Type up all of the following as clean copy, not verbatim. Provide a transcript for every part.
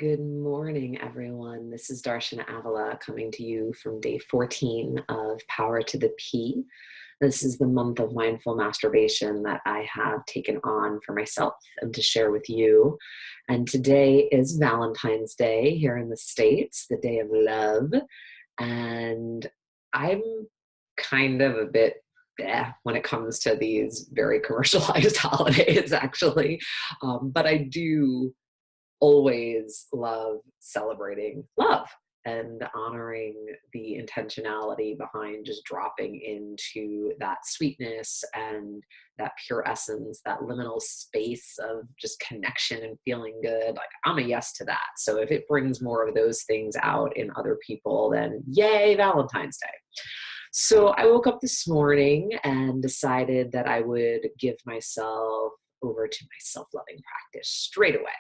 Good morning, everyone. This is Darshana coming to you from day 14 of Power to the P. This is the month of mindful masturbation that I have taken on for myself and to share with you. And today is Valentine's Day here in the States, the day of love. And I'm kind of a bit when it comes to these very commercialized holidays, actually. But I do always love celebrating love and honoring the intentionality behind just dropping into that sweetness and that pure essence, that liminal space of just connection and feeling good. Like, I'm a yes to that. So if it brings more of those things out in other people, then yay, Valentine's Day. So I woke up this morning and decided that I would give myself over to my self-loving practice straight away.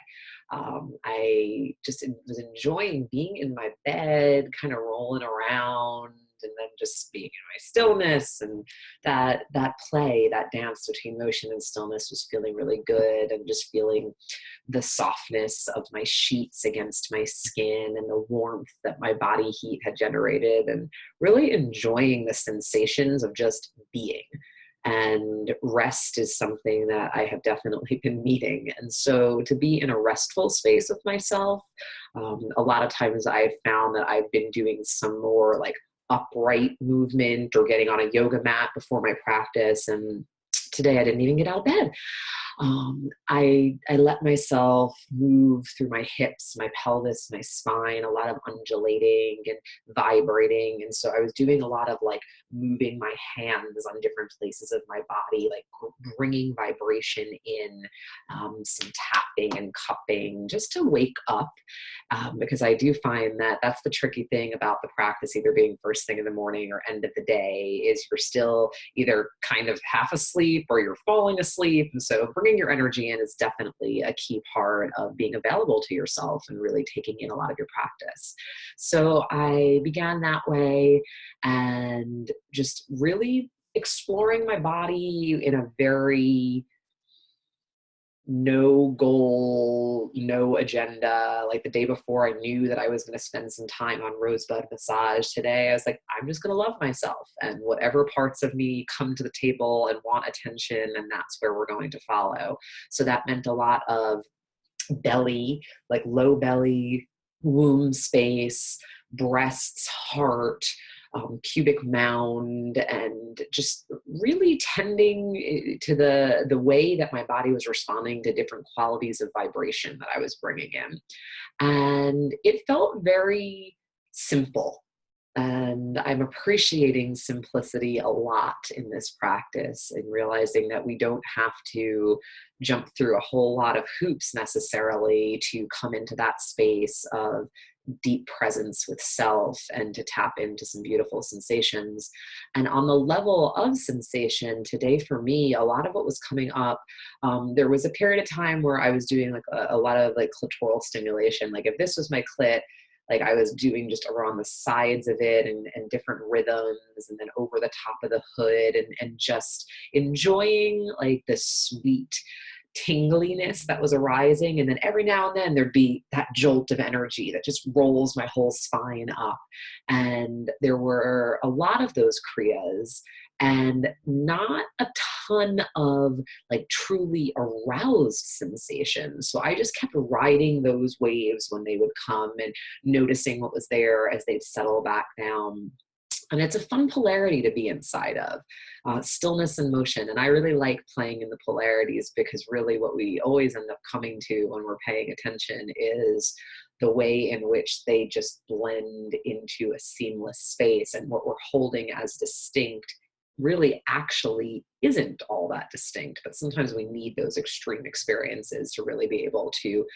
I just was enjoying being in my bed, kind of rolling around, and then just being in my stillness, and that play, that dance between motion and stillness was feeling really good, and just feeling the softness of my sheets against my skin and the warmth that my body heat had generated, and really enjoying the sensations of just being. And rest is something that I have definitely been needing. And so to be in a restful space with myself, a lot of times I've found that I've been doing some more like upright movement or getting on a yoga mat before my practice. And today I didn't even get out of bed. I let myself move through my hips, my pelvis, my spine, a lot of undulating and vibrating. And so I was doing a lot of like moving my hands on different places of my body, like bringing vibration in, some tapping and cupping just to wake up. Because I do find that that's the tricky thing about the practice, either being first thing in the morning or end of the day, is you're still either kind of half asleep or you're falling asleep. And so bringing your energy in is definitely a key part of being available to yourself and really taking in a lot of your practice. So I began that way and just really exploring my body in a very no goal, no agenda. Like the day before, I knew that I was going to spend some time on rosebud massage. Today, I was like, I'm just going to love myself, and whatever parts of me come to the table and want attention, and that's where we're going to follow. So that meant a lot of belly, like low belly, womb space, breasts, heart, pubic mound, and just really tending to the way that my body was responding to different qualities of vibration that I was bringing in. And it felt very simple. And I'm appreciating simplicity a lot in this practice, and realizing that we don't have to jump through a whole lot of hoops necessarily to come into that space of deep presence with self and to tap into some beautiful sensations. And on the level of sensation today, for me, a lot of what was coming up, there was a period of time where I was doing like a lot of like clitoral stimulation. Like if this was my clit, like I was doing just around the sides of it, and different rhythms, and then over the top of the hood, and just enjoying like the sweet tingliness that was arising. And then every now and then there'd be that jolt of energy that just rolls my whole spine up. And there were a lot of those kriyas and not a ton of like truly aroused sensations. So I just kept riding those waves when they would come, and noticing what was there as they'd settle back down. And it's a fun polarity to be inside of, stillness and motion. And I really like playing in the polarities, because really what we always end up coming to when we're paying attention is the way in which they just blend into a seamless space. And what we're holding as distinct really actually isn't all that distinct, but sometimes we need those extreme experiences to really be able to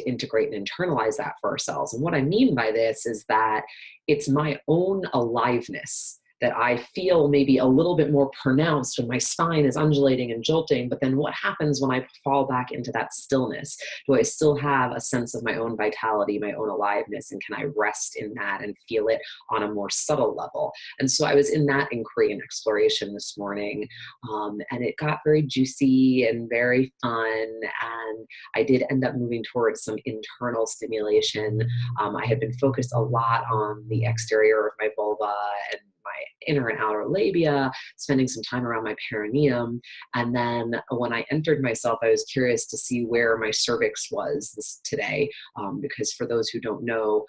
integrate and internalize that for ourselves. And what I mean by this is that it's my own aliveness that I feel maybe a little bit more pronounced when my spine is undulating and jolting. But then what happens when I fall back into that stillness? Do I still have a sense of my own vitality, my own aliveness, and can I rest in that and feel it on a more subtle level? And so I was in that inquiry and exploration this morning, and it got very juicy and very fun, and I did end up moving towards some internal stimulation. I had been focused a lot on the exterior of my vulva and my inner and outer labia, spending some time around my perineum. And then when I entered myself, I was curious to see where my cervix was today, because for those who don't know,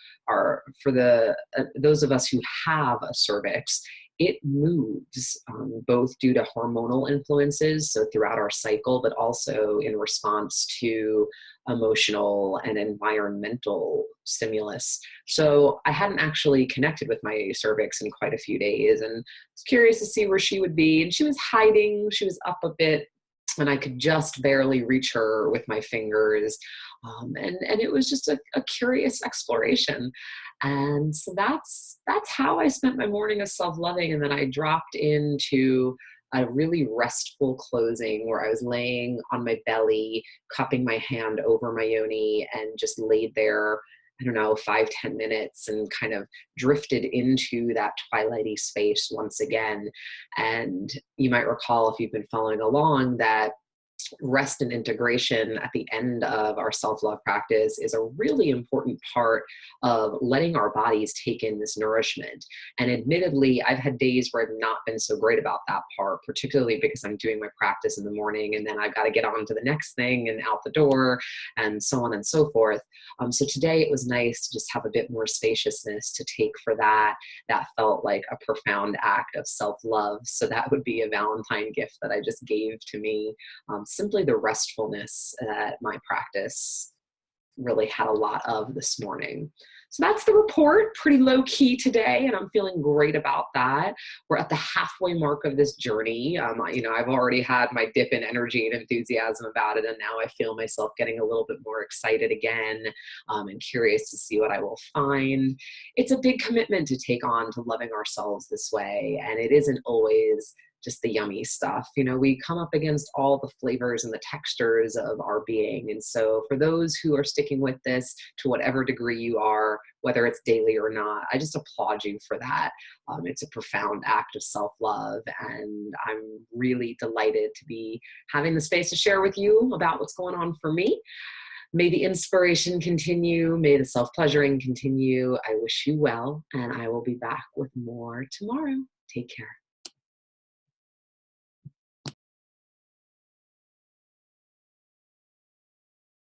those of us who have a cervix, it moves both due to hormonal influences, so throughout our cycle, but also in response to emotional and environmental stimulus. So I hadn't actually connected with my cervix in quite a few days, and was curious to see where she would be. And she was hiding, she was up a bit, and I could just barely reach her with my fingers. And it was just a curious exploration. And so that's how I spent my morning of self-loving. And then I dropped into a really restful closing where I was laying on my belly, cupping my hand over my yoni, and just laid there, I don't know, 5-10 minutes, and kind of drifted into that twilighty space once again. And you might recall, if you've been following along, that rest and integration at the end of our self-love practice is a really important part of letting our bodies take in this nourishment. And admittedly, I've had days where I've not been so great about that part, particularly because I'm doing my practice in the morning and then I've got to get on to the next thing and out the door and so on and so forth. So today it was nice to just have a bit more spaciousness to take for that. That felt like a profound act of self-love. So that would be a Valentine gift that I just gave to me. Simply the restfulness that my practice really had a lot of this morning. So that's the report, pretty low key today, and I'm feeling great about that. We're at the halfway mark of this journey. I've already had my dip in energy and enthusiasm about it, and now I feel myself getting a little bit more excited again, and curious to see what I will find. It's a big commitment to take on to loving ourselves this way, and it isn't always just the yummy stuff. We come up against all the flavors and the textures of our being. And so for those who are sticking with this to whatever degree you are, whether it's daily or not, I just applaud you for that. It's a profound act of self-love. And I'm really delighted to be having the space to share with you about what's going on for me. May the inspiration continue. May the self-pleasuring continue. I wish you well, and I will be back with more tomorrow. Take care.